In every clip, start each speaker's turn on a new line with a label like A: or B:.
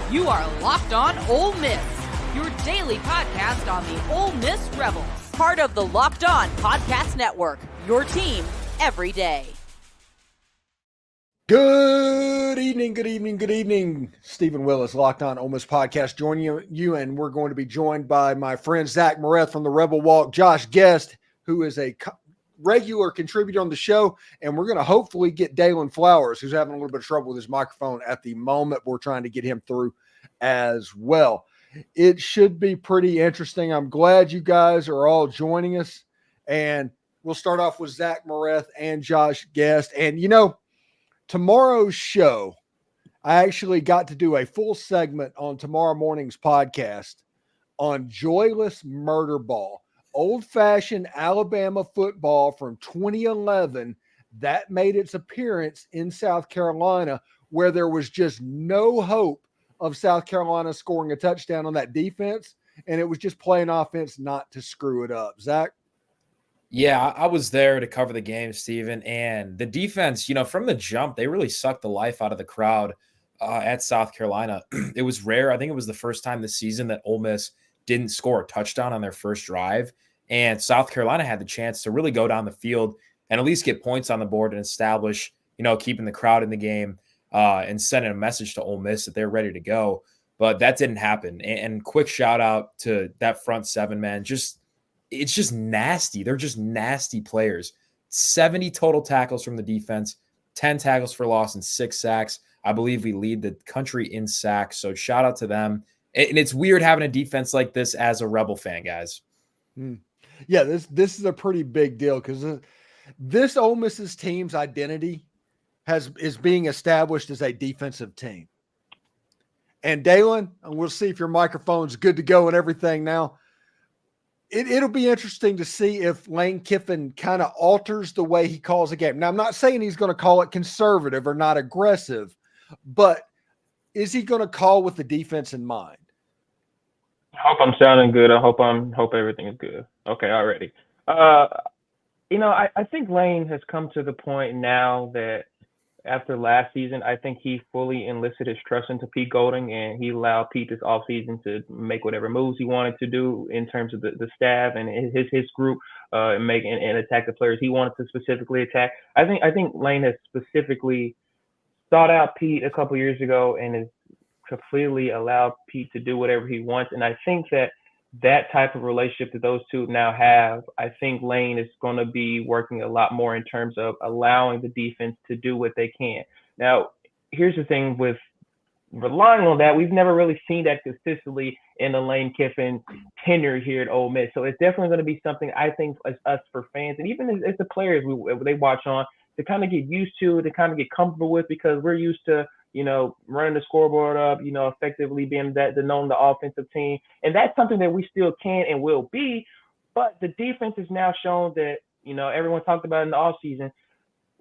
A: You are Locked On Ole Miss, your daily podcast on the Ole Miss Rebels. Part of the Locked On Podcast Network, your team every day.
B: Good evening. Steven Willis, Locked On Ole Miss Podcast, joining you, and we're going to be joined by my friend Zach Moreth from the Rebel Walk, Josh Guest, who is a regular contributor on the show, and we're going to hopefully get Dalen Flowers, who's having a little bit of trouble with his microphone at the moment. We're trying to get him through as well. It should be pretty interesting. I'm glad you guys are all joining us, and we'll start off with Zach Moreth and Josh Guest. And, you know, tomorrow's show, I actually got to do a full segment on tomorrow morning's podcast on joyless murder ball. Old-fashioned Alabama football from 2011 that made its appearance in South Carolina, where there was just no hope of South Carolina scoring a touchdown on that defense, and it was just playing offense not to screw it up. Zach?
C: Yeah, I was there to cover the game, Steven, and the defense, you know, from the jump, they really sucked the life out of the crowd at South Carolina. It was rare. I think it was the first time this season that Ole Miss didn't score a touchdown on their first drive. And South Carolina had the chance to really go down the field and at least get points on the board and establish, you know, keeping the crowd in the game and sending a message to Ole Miss that they're ready to go. But that didn't happen. And quick shout out to that front seven, man. It's just nasty. They're just nasty players. 70 total tackles from the defense, 10 tackles for loss, and 6 sacks. I believe we lead the country in sacks. So shout out to them. And it's weird having a defense like this as a Rebel fan, guys.
B: Yeah, this is a pretty big deal because this Ole Miss's team's identity is being established as a defensive team. And Dalen, and we'll see if your microphone's good to go and everything now. It'll be interesting to see if Lane Kiffin kind of alters the way he calls a game. Now, I'm not saying he's going to call it conservative or not aggressive, but is he going to call with the defense in mind?
D: I hope I'm sounding good. I hope everything is good. Okay, already. You know, I think Lane has come to the point now that after last season, I think he fully enlisted his trust into Pete Golding, and he allowed Pete this offseason to make whatever moves he wanted to do in terms of the staff and his group and attack the players he wanted to specifically attack. I think Lane has specifically sought out Pete a couple years ago and has completely allowed Pete to do whatever he wants. And I think that type of relationship that those two now have, I think Lane is going to be working a lot more in terms of allowing the defense to do what they can. Now, here's the thing with relying on that, we've never really seen that consistently in the Lane Kiffin tenure here at Ole Miss. So it's definitely going to be something I think as us for fans and even as the players they watch on to kind of get used to get comfortable with, because we're used to, you know, running the scoreboard up, you know, effectively being the offensive team. And that's something that we still can and will be. But the defense has now shown that, you know, everyone talked about in the offseason,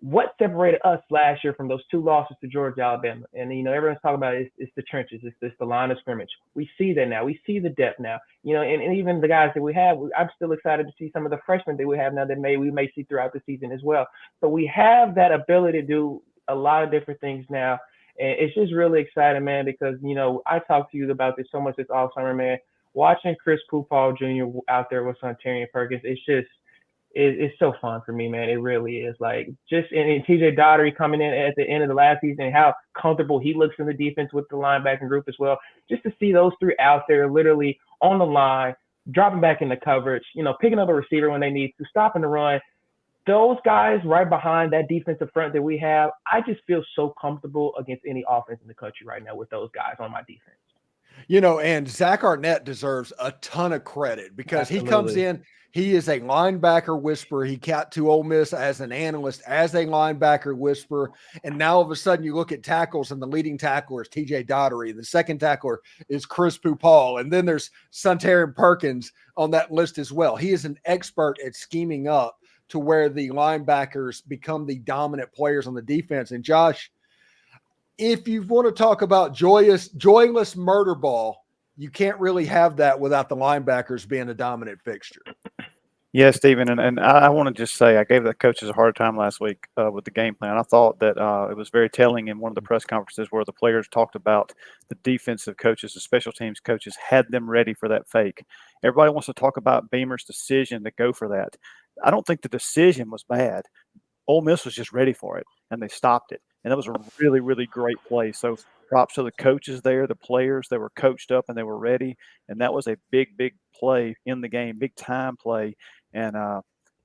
D: what separated us last year from those 2 losses to Georgia, Alabama. And, you know, everyone's talking about it's the trenches. It's the line of scrimmage. We see that now. We see the depth now. You know, and even the guys that we have, I'm still excited to see some of the freshmen that we have now that we may see throughout the season as well. So we have that ability to do a lot of different things now. And it's just really exciting, man, because, you know, I talked to you about this so much this all summer, man. Watching Chris Poopall Jr. out there with Sontarian Perkins, it's so fun for me, man. It really is. Like, just and TJ Daugherty coming in at the end of the last season and how comfortable he looks in the defense with the linebacking group as well. Just to see those 3 out there literally on the line, dropping back into coverage, you know, picking up a receiver when they need to, stopping the run. Those guys right behind that defensive front that we have, I just feel so comfortable against any offense in the country right now with those guys on my defense.
B: You know, and Zach Arnett deserves a ton of credit because Absolutely. He comes in, he is a linebacker whisperer. He got to Ole Miss as an analyst, as a linebacker whisperer. And now all of a sudden you look at tackles and the leading tackler is TJ Daugherty. The second tackler is Chris Poopall. And then there's Sontarian Perkins on that list as well. He is an expert at scheming up to where the linebackers become the dominant players on the defense. And Josh, if you want to talk about joyless murder ball, you can't really have that without the linebackers being a dominant fixture.
E: Yeah, Stephen, and I want to just say I gave the coaches a hard time last week with the game plan. I thought that it was very telling in one of the press conferences where the players talked about the defensive coaches, the special teams coaches had them ready for that fake. Everybody wants to talk about Beamer's decision to go for that. I don't think the decision was bad. Ole Miss was just ready for it, and they stopped it. And that was a really, really great play. So props to the coaches there, the players. They were coached up and they were ready. And that was a big, big play in the game, big time play. And,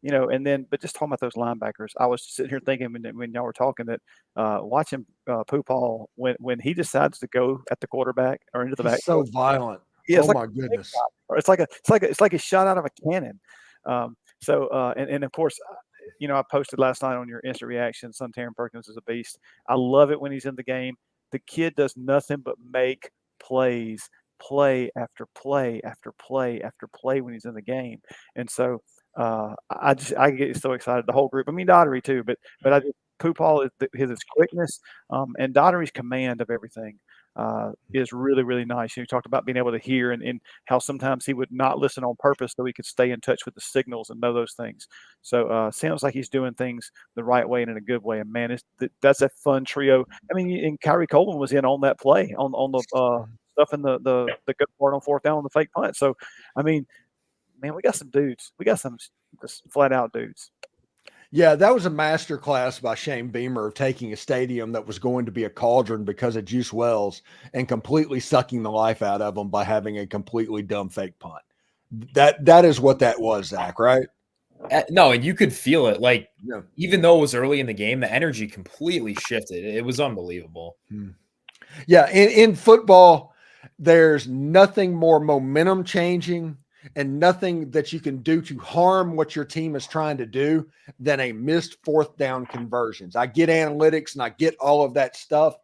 E: and then, but just talking about those linebackers, I was sitting here thinking when y'all were talking that watching Pooh when he decides to go at the quarterback or into the back,
B: so violent.
E: Yeah,
B: oh my goodness!
E: It's like a shot out of a cannon. And of course, I posted last night on your instant reaction. Son Taron Perkins is a beast. I love it when he's in the game. The kid does nothing but make plays, play after play after play after play when he's in the game. And so I get so excited. The whole group. I mean, Daughtery too, but Pooh Paul is his quickness and Daughtery's command of everything is really, really nice. You talked about being able to hear and how sometimes he would not listen on purpose so he could stay in touch with the signals and know those things. So sounds like he's doing things the right way and in a good way. And man, that's a fun trio. I mean, and Kyrie Coleman was in on that play on the stuff in the good part on fourth down on the fake punt. So, I mean, man, we got some dudes. We got some just flat out dudes.
B: Yeah, that was a master class by Shane Beamer of taking a stadium that was going to be a cauldron because of Juice Wells and completely sucking the life out of them by having a completely dumb fake punt. That is what that was, Zach, right?
C: No, and you could feel it. Like, even though it was early in the game, the energy completely shifted. It was unbelievable.
B: Yeah, in football, there's nothing more momentum changing and nothing that you can do to harm what your team is trying to do than a missed fourth down conversions. I get analytics and I get all of that stuff,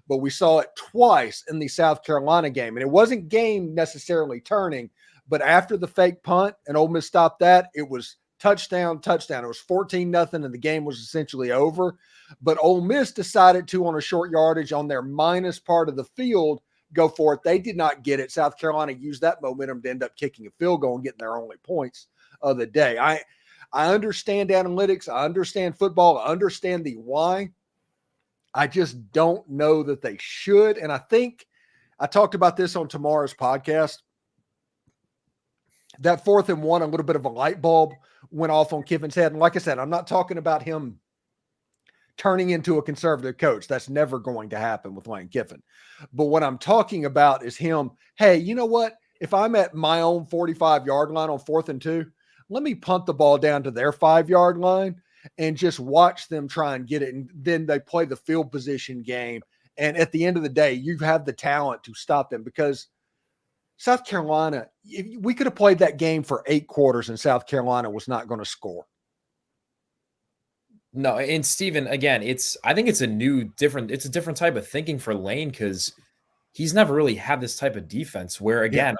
B: but we saw it twice in the South Carolina game. And it wasn't game necessarily turning, but after the fake punt and Ole Miss stopped that, it was touchdown. It was 14-0 and the game was essentially over. But Ole Miss decided to, on a short yardage on their minus part of the field, go for it. They did not get it. South Carolina used that momentum to end up kicking a field goal and getting their only points of the day. I understand analytics. I understand football. I understand the why. I just don't know that they should. And I think I talked about this on tomorrow's podcast. That 4th and 1, a little bit of a light bulb went off on Kiffin's head. And like I said, I'm not talking about him turning into a conservative coach. That's never going to happen with Lane Kiffin. But what I'm talking about is him, hey, you know what? If I'm at my own 45-yard line on 4th and 2, let me punt the ball down to their 5-yard line and just watch them try and get it. And then they play the field position game. And at the end of the day, you have the talent to stop them because South Carolina, we could have played that game for 8 quarters and South Carolina was not going to score.
C: No, and Steven, again, I think it's a different type of thinking for Lane because he's never really had this type of defense where, again,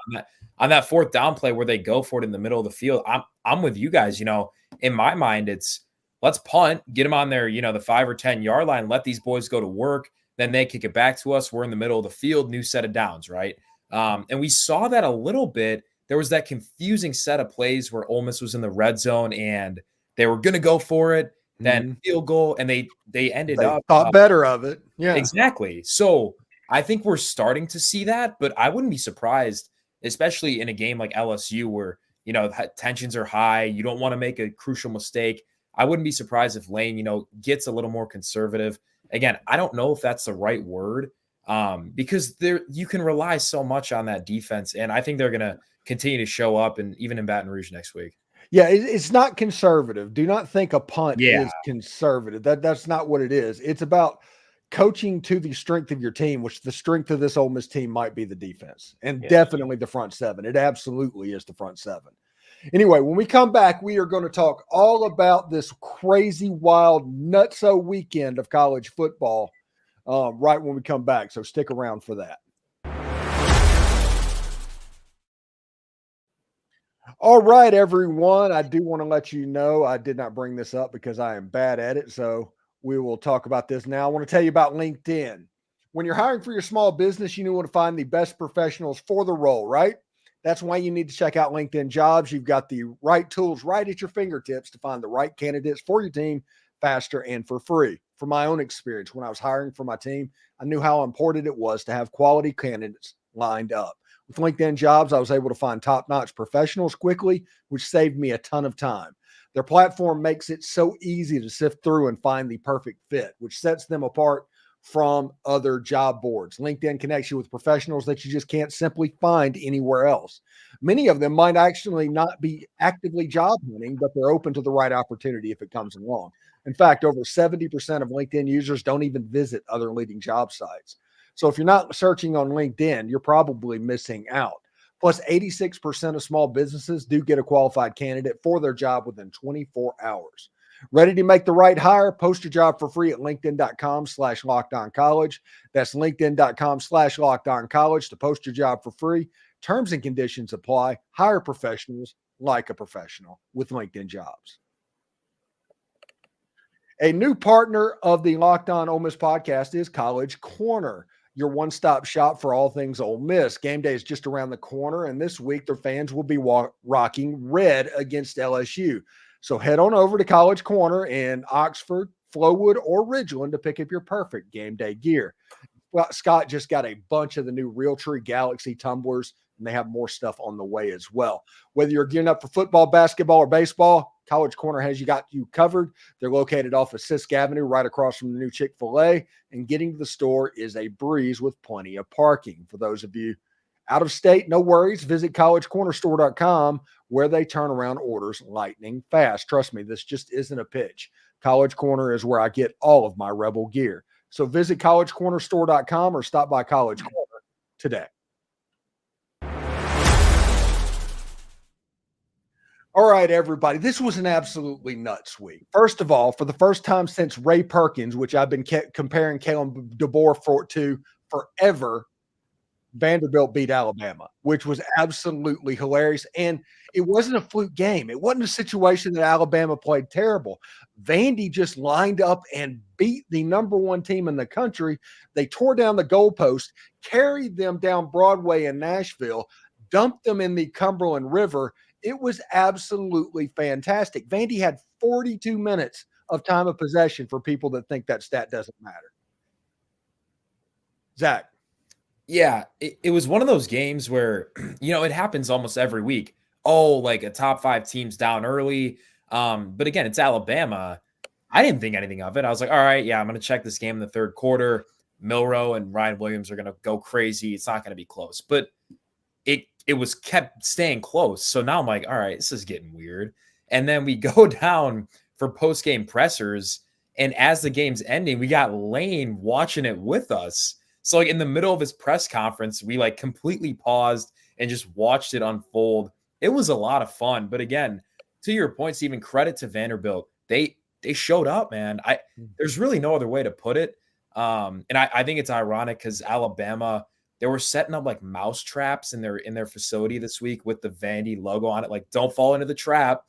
C: on that 4th down play where they go for it in the middle of the field, I'm with you guys. In my mind, it's let's punt, get them on their, the 5 or 10 yard line, let these boys go to work, then they kick it back to us. We're in the middle of the field, new set of downs, right? And we saw that a little bit. There was that confusing set of plays where Ole Miss was in the red zone and they were going to go for it. Then field goal, and they ended up
B: thought better of it. Yeah,
C: exactly. So I think we're starting to see that, but I wouldn't be surprised, especially in a game like LSU where tensions are high. You don't want to make a crucial mistake. I wouldn't be surprised if Lane, gets a little more conservative. Again, I don't know if that's the right word because you can rely so much on that defense, and I think they're going to continue to show up, and even in Baton Rouge next week.
B: Yeah, it's not conservative. Do not think a punt is conservative. That's not what it is. It's about coaching to the strength of your team, which the strength of this Ole Miss team might be the defense and definitely the front 7. It absolutely is the front 7. Anyway, when we come back, we are going to talk all about this crazy, wild, nutso weekend of college football right when we come back. So stick around for that. All right, everyone. I do want to let you know I did not bring this up because I am bad at it. So we will talk about this now. I want to tell you about LinkedIn. When you're hiring for your small business, you want to find the best professionals for the role, right? That's why you need to check out LinkedIn Jobs. You've got the right tools right at your fingertips to find the right candidates for your team faster and for free. From my own experience, when I was hiring for my team, I knew how important it was to have quality candidates lined up. With LinkedIn Jobs, I was able to find top-notch professionals quickly, which saved me a ton of time. Their platform makes it so easy to sift through and find the perfect fit, which sets them apart from other job boards. LinkedIn connects you with professionals that you just can't simply find anywhere else. Many of them might actually not be actively job hunting, but they're open to the right opportunity if it comes along. In fact, over 70% of LinkedIn users don't even visit other leading job sites. So if you're not searching on LinkedIn, you're probably missing out. Plus, 86% of small businesses do get a qualified candidate for their job within 24 hours. Ready to make the right hire? Post your job for free at linkedin.com/lockedoncollege. That's linkedin.com/lockedoncollege to post your job for free. Terms and conditions apply. Hire professionals like a professional with LinkedIn Jobs. A new partner of the Locked On Ole Miss podcast is College Corner, your one-stop shop for all things Ole Miss. Game day is just around the corner, and this week their fans will be rocking red against LSU. So head on over to College Corner in Oxford, Flowood, or Ridgeland to pick up your perfect game day gear. Well, Scott just got a bunch of the new Realtree Galaxy tumblers, and they have more stuff on the way as well. Whether you're gearing up for football, basketball, or baseball, College Corner has you covered. They're located off of Sisk Avenue, right across from the new Chick-fil-A, and getting to the store is a breeze with plenty of parking. For those of you out of state, no worries. Visit collegecornerstore.com, where they turn around orders lightning fast. Trust me, this just isn't a pitch. College Corner is where I get all of my Rebel gear. So visit collegecornerstore.com or stop by College Corner today. All right, everybody, this was an absolutely nuts week. First of all, for the first time since Ray Perkins, which I've been comparing Kalen DeBoer to forever, Vanderbilt beat Alabama, which was absolutely hilarious. And it wasn't a fluke game. It wasn't a situation that Alabama played terrible. Vandy just lined up and beat the number one team in the country. They tore down the goalpost, carried them down Broadway in Nashville, dumped them in the Cumberland River. It was absolutely fantastic. Vandy had 42 minutes of time of possession for people that think that stat doesn't matter. Zach.
C: Yeah, it was one of those games where, it happens almost every week. Oh, like a top 5 team's down early. But again, it's Alabama. I didn't think anything of it. I was like, all right, yeah, I'm going to check this game in the third quarter. Milroe and Ryan Williams are going to go crazy. It's not going to be close. But it was kept staying close. So now I'm like, all right, this is getting weird. And then we go down for post-game pressers. And as the game's ending, we got Lane watching it with us. So like in the middle of his press conference, we like completely paused and just watched it unfold. It was a lot of fun. But again, to your point, Steven, credit to Vanderbilt. They showed up, man. There's really no other way to put it. And I think it's ironic because Alabama, they were setting up like mouse traps in their facility this week with the Vandy logo on it. Like, don't fall into the trap.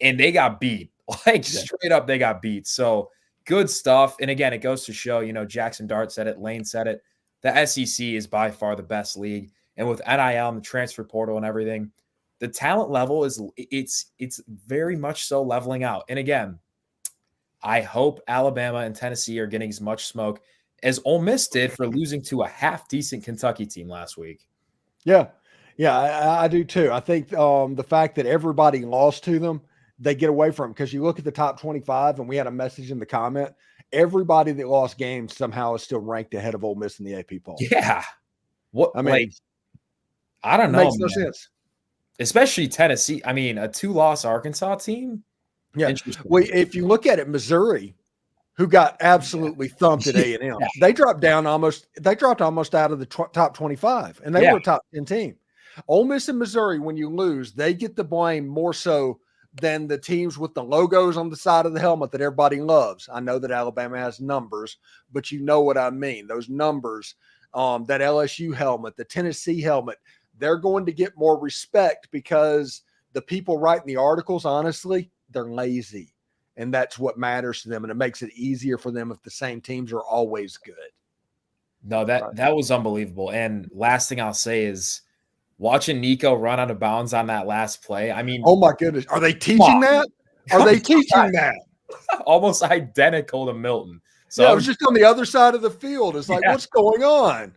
C: And they got beat. Like straight up, they got beat. So good stuff. And again, it goes to show, Jackson Dart said it, Lane said it. The SEC is by far the best league. And with NIL and the transfer portal and everything, the talent level it's very much so leveling out. And again, I hope Alabama and Tennessee are getting as much smoke as Ole Miss did for losing to a half-decent Kentucky team last week.
B: Yeah, I do too. I think the fact that everybody lost to them, they get away from, because you look at the top 25, and we had a message in the comment, everybody that lost games somehow is still ranked ahead of Ole Miss in the AP poll.
C: Yeah. What I mean,
B: like,
C: I don't know.
B: Makes no sense.
C: Especially Tennessee. I mean, a 2-loss Arkansas team.
B: Yeah. Well, if you look at it, Missouri, who got absolutely thumped at A&M,
C: Yeah.
B: they dropped almost out of the top 25, and they were a top 10 team. Ole Miss and Missouri, when you lose, they get the blame more so than the teams with the logos on the side of the helmet that everybody loves. I know that Alabama has numbers, but you know what I mean. Those numbers, that LSU helmet, the Tennessee helmet, they're going to get more respect because the people writing the articles, honestly, they're lazy. And that's what matters to them. And it makes it easier for them if the same teams are always good.
C: No, that was unbelievable. And last thing I'll say is watching Nico run out of bounds on that last play. I mean,
B: oh my goodness. Are they teaching that? Are they teaching that?
C: Almost identical to Milton. So
B: yeah, it was just on the other side of the field. It's like, what's going on?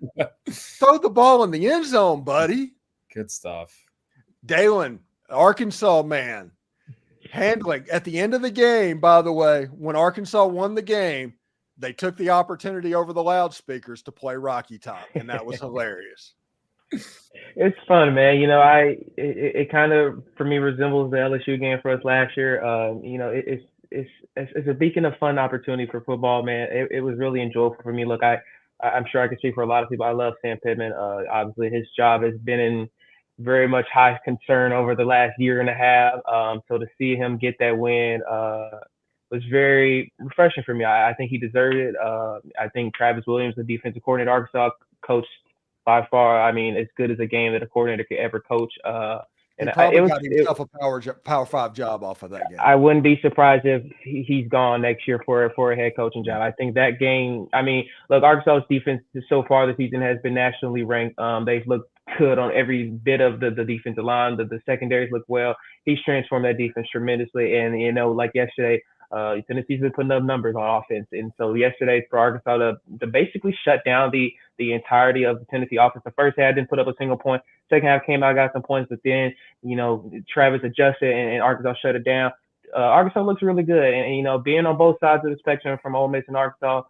B: Throw the ball in the end zone, buddy.
C: Good stuff.
B: Dalen, Arkansas man, handling at the end of the game, by the way, when Arkansas won the game, they took the opportunity over the loudspeakers to play Rocky Top, and that was hilarious.
D: It's fun, man. You know, it kind of, for me, resembles the LSU game for us last year. You know, it's a beacon of fun opportunity for football, man. It was really enjoyable for me. Look, I'm sure I can speak for a lot of people. I love Sam Pittman. Obviously, his job has been in very much high concern over the last year and a half. So to see him get that win was very refreshing for me. I think he deserved it. I think Travis Williams, the defensive coordinator, Arkansas, coached by far, I mean, as good as a game that a coordinator could ever coach.
B: And probably got himself a Power 5 job off of that game.
D: I wouldn't be surprised if he's gone next year for a head coaching job. I think that game, I mean, look, Arkansas's defense so far this season has been nationally ranked. They've looked good on every bit of the defensive line. The secondaries look well. He's transformed that defense tremendously. And, you know, like yesterday, Tennessee's been putting up numbers on offense. And so yesterday for Arkansas to basically shut down the entirety of the Tennessee offense. The first half didn't put up a single point. Second half came out, got some points, but then, you know, Travis adjusted and Arkansas shut it down. Arkansas looks really good. And, you know, being on both sides of the spectrum from Ole Miss and Arkansas,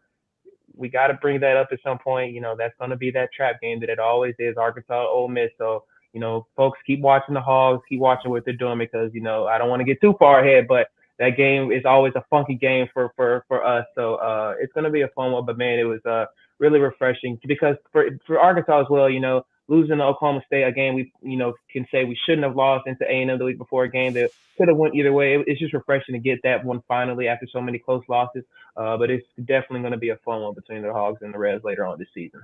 D: we got to bring that up at some point. You know, that's going to be that trap game that it always is, Arkansas, Ole Miss. So, you know, folks, keep watching the Hogs, keep watching what they're doing because, you know, I don't want to get too far ahead, but that game is always a funky game for us. So it's going to be a fun one. But, man, it was really refreshing because for Arkansas as well, you know, losing to Oklahoma State, a game we, you know, can say we shouldn't have lost into A&M the week before, a game that could have went either way. It's just refreshing to get that one finally after so many close losses. But it's definitely going to be a fun one between the Hogs and the Reds later on this season.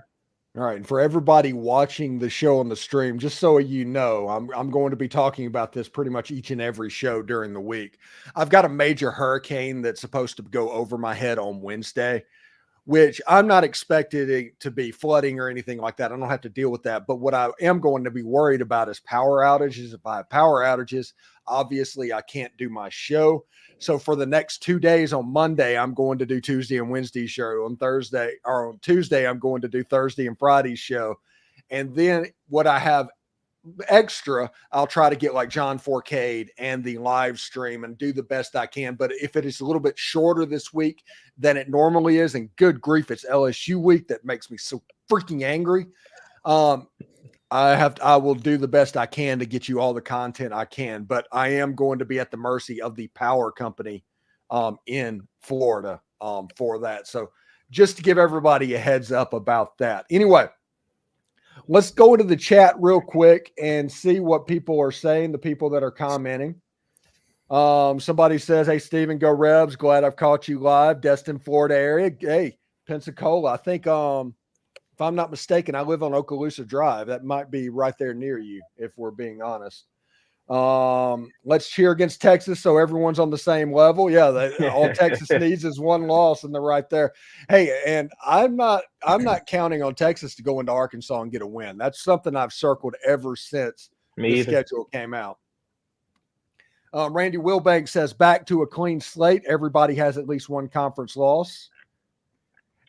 B: All right. And for everybody watching the show on the stream, just so you know, I'm going to be talking about this pretty much each and every show during the week. I've got a major hurricane that's supposed to go over my head on Wednesday, which I'm not expected it to be flooding or anything like that. I don't have to deal with that. But what I am going to be worried about is power outages. If I have power outages, obviously I can't do my show. So for the next 2 days, on Monday, I'm going to do Tuesday and Wednesday show. On Tuesday, I'm going to do Thursday and Friday show. And then what I have extra, I'll try to get like John Forcade and the live stream and do the best I can. But if it is a little bit shorter this week than it normally is, and good grief, it's LSU week, that makes me so freaking angry. I will do the best I can to get you all the content I can, but I am going to be at the mercy of the power company in Florida for that. So just to give everybody a heads up about that. Anyway, let's go into the chat real quick and see what people are saying, the people that are commenting. Somebody says, hey, Steven, go Rebs. Glad I've caught you live. Destin, Florida area. Hey, Pensacola. I think if I'm not mistaken, I live on Okaloosa Drive. That might be right there near you, if we're being honest. Let's cheer against Texas so everyone's on the same level. Yeah, all Texas needs is one loss, and they're right there. Hey, and I'm not counting on Texas to go into Arkansas and get a win. That's something I've circled ever since the schedule came out. Randy Wilbank says, back to a clean slate. Everybody has at least one conference loss.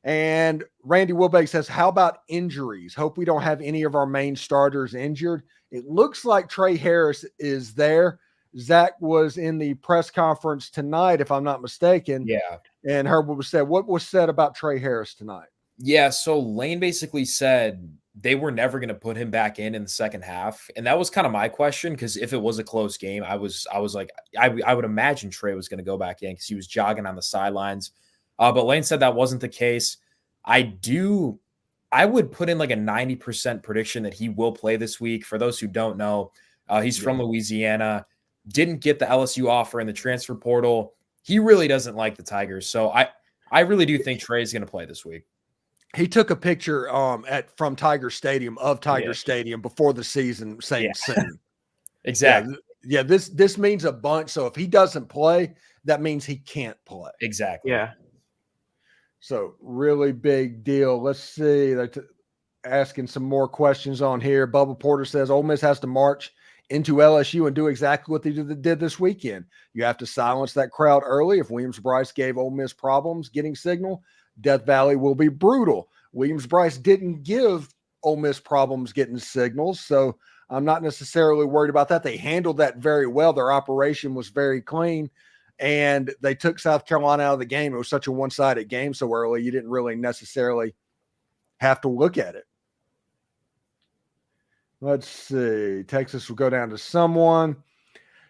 B: And Randy Wilbank says, how about injuries? Hope we don't have any of our main starters injured. It looks like Trey Harris is there. Zach was in the press conference tonight, if I'm not mistaken.
C: Yeah.
B: And Herbert said, what was said about Trey Harris tonight?
C: Yeah, so Lane basically said they were never going to put him back in the second half. And that was kind of my question, because if it was a close game, I was like, I would imagine Trey was going to go back in because he was jogging on the sidelines. But Lane said that wasn't the case. I would put in like a 90% prediction that he will play this week. For those who don't know, he's from Louisiana, didn't get the LSU offer in the transfer portal. He really doesn't like the Tigers. So I really do think Trey's going to play this week.
B: He took a picture from Tiger Stadium Stadium before the season saying soon.
C: Exactly.
B: Yeah, this means a bunch. So if he doesn't play, that means he can't play.
C: Exactly.
D: Yeah.
B: So really big deal. Let's see. asking some more questions on here. Bubba Porter says Ole Miss has to march into LSU and do exactly what they did this weekend. You have to silence that crowd early. If Williams-Brice gave Ole Miss problems getting signal, Death Valley will be brutal. Williams-Brice didn't give Ole Miss problems getting signals, so I'm not necessarily worried about that. They handled that very well. Their operation was very clean, and they took South Carolina out of the game. It was such a one-sided game so early, you didn't really necessarily have to look at it. Let's see. Texas will go down to someone.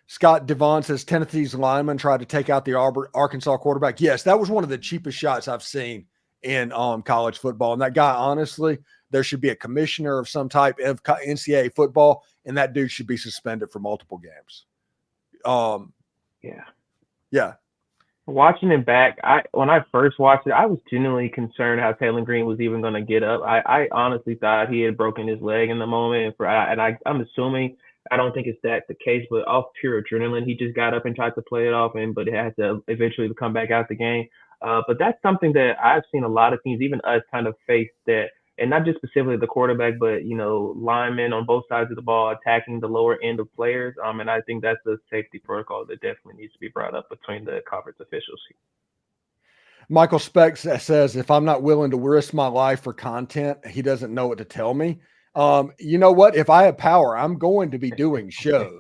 B: Scott Devon says Tennessee's lineman tried to take out the Arkansas quarterback. Yes, that was one of the cheapest shots I've seen in college football. And that guy, honestly, there should be a commissioner of some type of NCAA football, and that dude should be suspended for multiple games. Yeah.
D: Watching it back, when I first watched it, I was genuinely concerned how Taylor Green was even going to get up. I honestly thought he had broken his leg in the moment, I'm assuming, I don't think it's that the case, but off pure adrenaline, he just got up and tried to play it off, but it had to eventually come back out the game. But that's something that I've seen a lot of teams, even us, kind of face that, and not just specifically the quarterback, but linemen on both sides of the ball attacking the lower end of players. And I think that's a safety protocol that definitely needs to be brought up between the conference officials.
B: Michael Speck says, if I'm not willing to risk my life for content, he doesn't know what to tell me. You know what? If I have power, I'm going to be doing shows.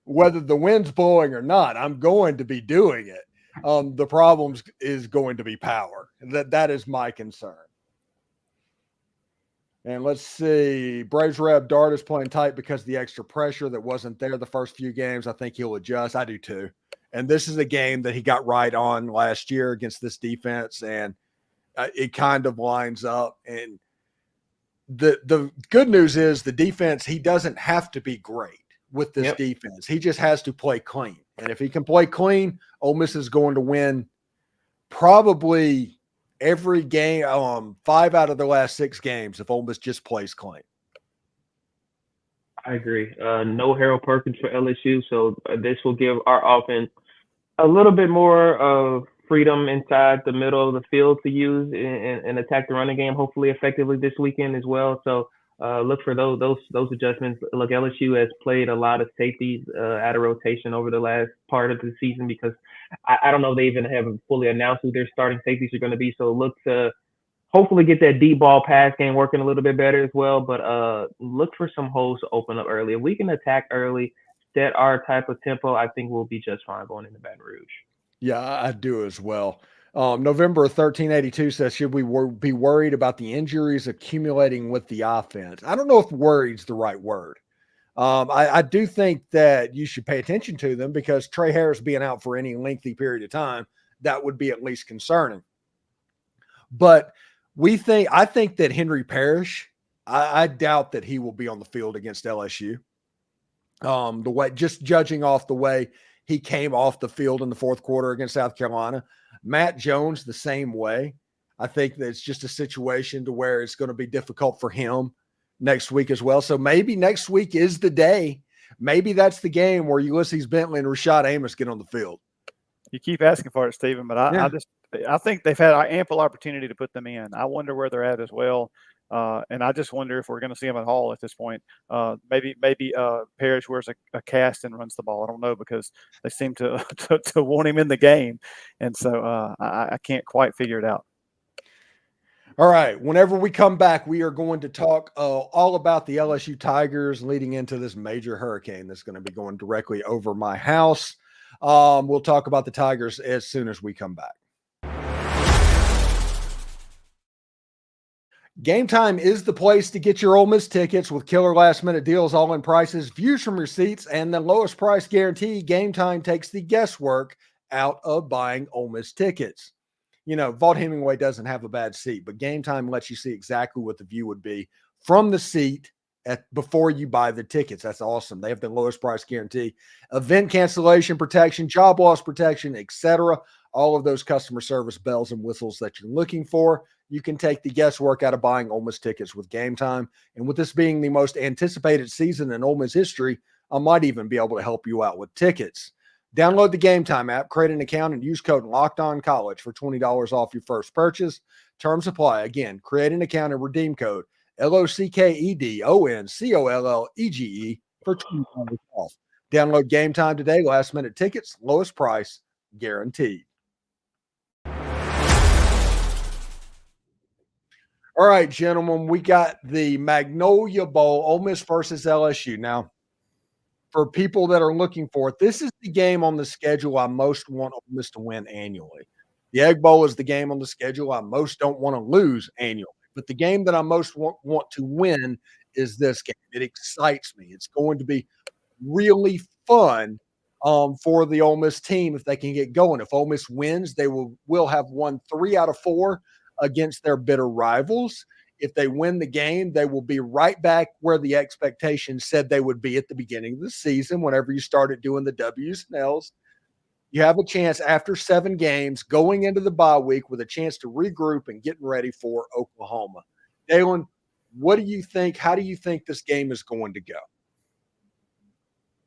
B: Whether the wind's blowing or not, I'm going to be doing it. The problem is going to be power. That is my concern. And let's see. Braves Reb Dart is playing tight because of the extra pressure that wasn't there the first few games. I think he'll adjust. I do too. And this is a game that he got right on last year against this defense, and it kind of lines up. And the good news is the defense, he doesn't have to be great with this defense. He just has to play clean. And if he can play clean, Ole Miss is going to win probably every game, 5 out of the last 6 games if Ole Miss just plays clean.
D: I agree. No Harold Perkins for LSU, so this will give our offense a little bit more of freedom inside the middle of the field to use and attack the running game, hopefully effectively this weekend as well. So look for those adjustments. Look, LSU has played a lot of safeties out of rotation over the last part of the season because I don't know if they even haven't fully announced who their starting safeties are going to be. So look to hopefully get that deep ball pass game working a little bit better as well. But look for some holes to open up early. If we can attack early, set our type of tempo, I think we'll be just fine going into Baton Rouge.
B: Yeah, I do as well. November 1382 says, should we be worried about the injuries accumulating with the offense? I don't know if worried is the right word. I do think that you should pay attention to them because Trey Harris being out for any lengthy period of time, that would be at least concerning. But I think that Henry Parrish, I doubt that he will be on the field against LSU. The way, just judging off the way he came off the field in the fourth quarter against South Carolina. Matt Jones, the same way. I think that it's just a situation to where it's going to be difficult for him next week as well. So maybe next week is the day. Maybe that's the game where Ulysses Bentley and Rashad Amos get on the field.
E: You keep asking for it, Stephen, but I think they've had ample opportunity to put them in. I wonder where they're at as well. And I just wonder if we're going to see him at Hall at this point. Maybe Parrish wears a cast and runs the ball. I don't know because they seem to want him in the game. And so I can't quite figure it out.
B: All right. Whenever we come back, we are going to talk all about the LSU Tigers leading into this major hurricane that's going to be going directly over my house. We'll talk about the Tigers as soon as we come back. Game Time is the place to get your Ole Miss tickets with killer last-minute deals, all-in prices, views from your seats, and the lowest price guarantee. Game Time takes the guesswork out of buying Ole Miss tickets. You know, Vaught Hemingway doesn't have a bad seat, but Game Time lets you see exactly what the view would be from the seat before you buy the tickets. That's awesome. They have the lowest price guarantee, event cancellation protection, job loss protection, etc. All of those customer service bells and whistles that you're looking for. You can take the guesswork out of buying Ole Miss tickets with Game Time. And with this being the most anticipated season in Ole Miss history, I might even be able to help you out with tickets. Download the Game Time app, create an account, and use code LOCKEDONCollege for $20 off your first purchase. Terms apply. Again, create an account and redeem code LOCKEDONCOLLEGE for $20 off. Download Game Time today. Last minute tickets, lowest price guaranteed. All right, gentlemen, we got the Magnolia Bowl, Ole Miss versus LSU. Now, for people that are looking for it, this is the game on the schedule I most want Ole Miss to win annually. The Egg Bowl is the game on the schedule I most don't want to lose annually. But the game that I most want to win is this game. It excites me. It's going to be really fun for the Ole Miss team if they can get going. If Ole Miss wins, they will have won 3 out of 4 against their bitter rivals. If they win the game, they will be right back where the expectations said they would be at the beginning of the season whenever you started doing the W's and L's. You have a chance after 7 games going into the bye week with a chance to regroup and getting ready for Oklahoma. Dalen, what do you think? How do you think this game is going to go?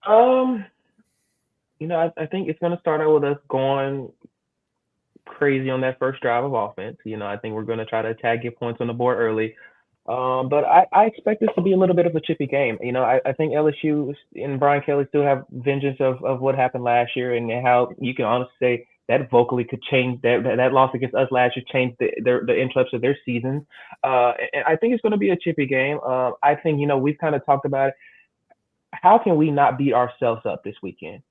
D: I think it's going to start out with us going crazy on that first drive of offense. I think we're going to try to attack, get points on the board early. But I expect this to be a little bit of a chippy game. I think LSU and Brian Kelly still have vengeance of what happened last year, and how you can honestly say that vocally could change that loss against us last year, changed the interrupts of their season. And I think it's going to be a chippy game. I think, we've kind of talked about it. How can we not beat ourselves up this weekend?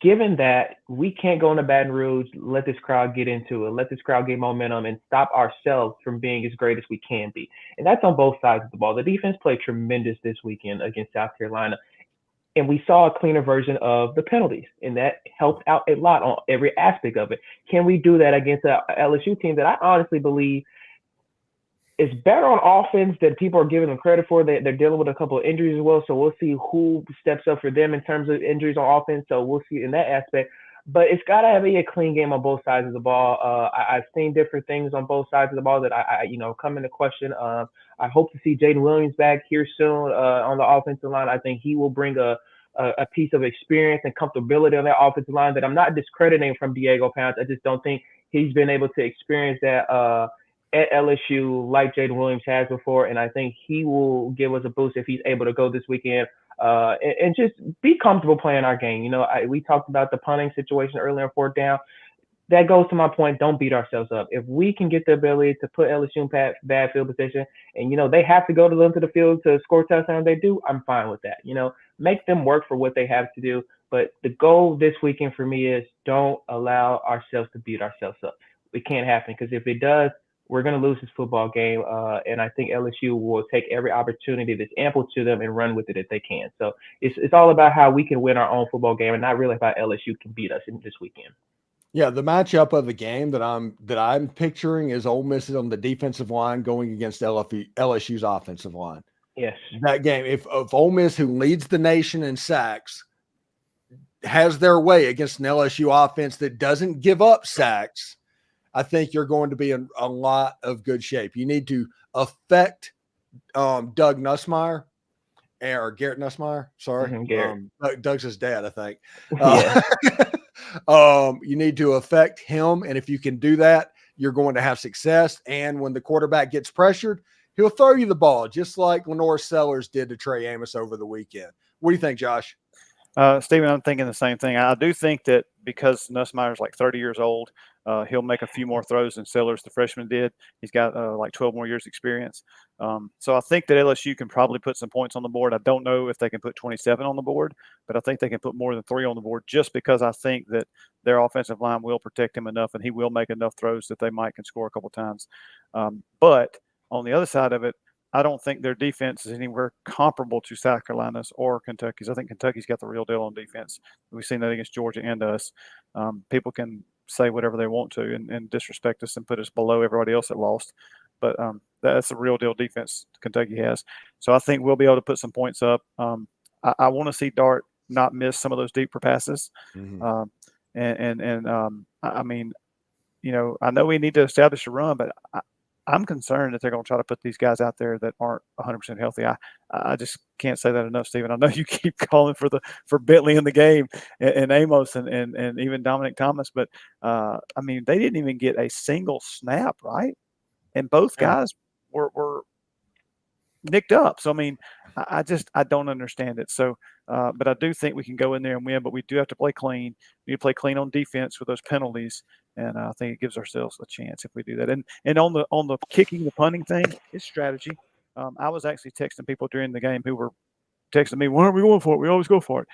D: Given that we can't go into Baton Rouge, let this crowd get into it, let this crowd get momentum, and stop ourselves from being as great as we can be. And that's on both sides of the ball. The defense played tremendous this weekend against South Carolina. And we saw a cleaner version of the penalties, and that helped out a lot on every aspect of it. Can we do that against a LSU team that I honestly believe is better on offense than people are giving them credit for? They're dealing with a couple of injuries as well, so we'll see who steps up for them in terms of injuries on offense. So we'll see in that aspect. But it's got to be a clean game on both sides of the ball. I've seen different things on both sides of the ball that I come into question. I hope to see Jaden Williams back here soon on the offensive line. I think he will bring a piece of experience and comfortability on that offensive line that I'm not discrediting from Diego Pounds. I just don't think he's been able to experience that at LSU like Jaden Williams has before, and I think he will give us a boost if he's able to go this weekend and just be comfortable playing our game. We talked about the punting situation earlier in 4th down. That goes to my point, don't beat ourselves up. If we can get the ability to put LSU in bad field position, and, they have to go to the field to score touchdowns, they do, I'm fine with that. Make them work for what they have to do. But the goal this weekend for me is don't allow ourselves to beat ourselves up. It can't happen, because if it does, we're going to lose this football game, and I think LSU will take every opportunity that's ample to them and run with it if they can. So it's all about how we can win our own football game, and not really how LSU can beat us in this weekend.
B: Yeah, the matchup of the game that I'm picturing is Ole Miss on the defensive line going against LSU's offensive line.
D: Yes,
B: that game. If Ole Miss, who leads the nation in sacks, has their way against an LSU offense that doesn't give up sacks, I think you're going to be in a lot of good shape. You need to affect Doug Nussmeier, or Garrett Nussmeier. Sorry.
D: Garrett.
B: Doug's his dad, I think.
D: Yeah.
B: You need to affect him. And if you can do that, you're going to have success. And when the quarterback gets pressured, he'll throw you the ball, just like Lenore Sellers did to Trey Amos over the weekend. What do you think, Josh?
E: Steven, I'm thinking the same thing. I do think that because Nussmeier's like 30 years old, he'll make a few more throws than Sellers, the freshman, did. He's got like 12 more years experience. So I think that LSU can probably put some points on the board. I don't know if they can put 27 on the board, but I think they can put more than 3 on the board, just because I think that their offensive line will protect him enough, and he will make enough throws that they might can score a couple times. But on the other side of it, I don't think their defense is anywhere comparable to South Carolina's or Kentucky's. I think Kentucky's got the real deal on defense. We've seen that against Georgia and us. People can say whatever they want to and disrespect us and put us below everybody else that lost. But that's the real deal defense Kentucky has. So I think we'll be able to put some points up. I want to see Dart not miss some of those deeper passes. Mm-hmm. I mean, I know we need to establish a run, but I'm concerned that they're going to try to put these guys out there that aren't 100% healthy. I just can't say that enough, Steven. I know you keep calling for Bentley in the game and Amos and even Dominic Thomas, but I mean, they didn't even get a single snap, right? And both guys were nicked up. So, I mean, I don't understand it. So, but I do think we can go in there and win, but we do have to play clean. We need to play clean on defense with those penalties. And I think it gives ourselves a chance if we do that. And on the kicking, the punting thing, it's strategy. I was actually texting people during the game who were texting me, "Why aren't we going for it? We always go for it."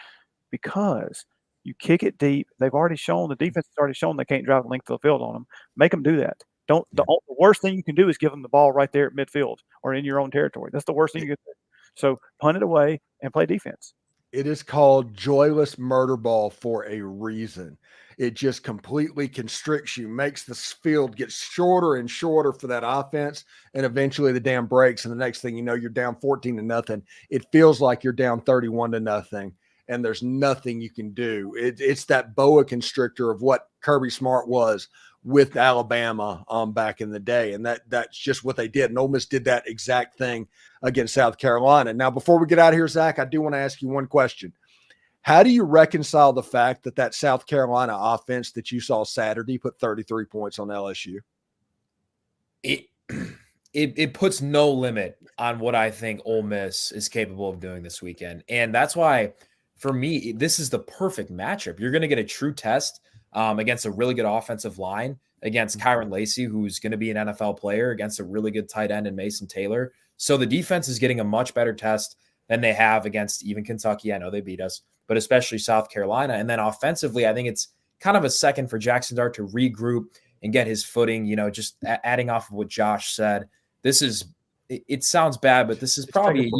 E: Because you kick it deep. They've already shown, the defense has already shown they can't drive the length of the field on them. Make them do that. The worst thing you can do is give them the ball right there at midfield or in your own territory. That's the worst thing you can do. So punt it away and play defense.
B: It is called joyless murder ball for a reason. It just completely constricts you, makes the field get shorter and shorter for that offense, and eventually the dam breaks, and the next thing you know, you're down 14-0. It feels like you're down 31-0, and there's nothing you can do. It's that boa constrictor of what Kirby Smart was with Alabama back in the day, and that's just what they did. And Ole Miss did that exact thing against South Carolina. Now, before we get out of here, Zach, I do want to ask you one question. How do you reconcile the fact that South Carolina offense that you saw Saturday put 33 points on LSU?
C: It puts no limit on what I think Ole Miss is capable of doing this weekend. And that's why, for me, this is the perfect matchup. You're going to get a true test against a really good offensive line, against Kyron Lacey, who's going to be an NFL player, against a really good tight end in Mason Taylor. So the defense is getting a much better test than they have against even Kentucky. I know they beat us, but especially South Carolina. And then offensively, I think it's kind of a second for Jackson Dart to regroup and get his footing, just adding off of what Josh said. It sounds bad, but this is probably,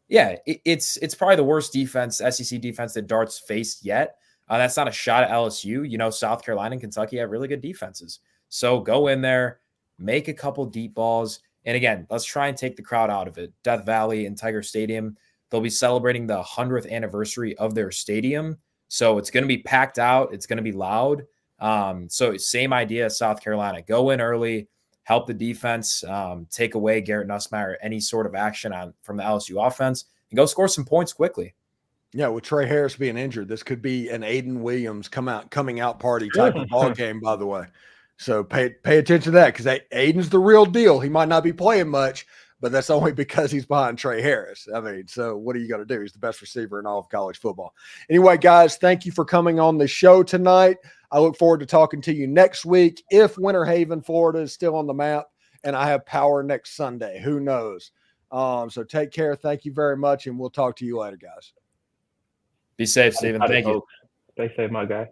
C: it's probably the worst defense, SEC defense that Dart's faced yet. That's not a shot at LSU. South Carolina and Kentucky have really good defenses. So go in there, make a couple deep balls. And again, let's try and take the crowd out of it. Death Valley and Tiger Stadium, they'll be celebrating the 100th anniversary of their stadium. So it's going to be packed out. It's going to be loud. So same idea as South Carolina. Go in early, help the defense, take away Garrett Nussmeier, any sort of action from the LSU offense, and go score some points quickly.
B: Yeah, with Trey Harris being injured, this could be an Aiden Williams coming out party type of ball game, by the way. So pay attention to that, because Aiden's the real deal. He might not be playing much, but that's only because he's behind Trey Harris. I mean, so what are you going to do? He's the best receiver in all of college football. Anyway, guys, thank you for coming on the show tonight. I look forward to talking to you next week if Winter Haven, Florida is still on the map and I have power next Sunday. Who knows? So take care. Thank you very much, and we'll talk to you later, guys.
C: Be safe, Steven. Thank you.
D: Stay safe, my guy.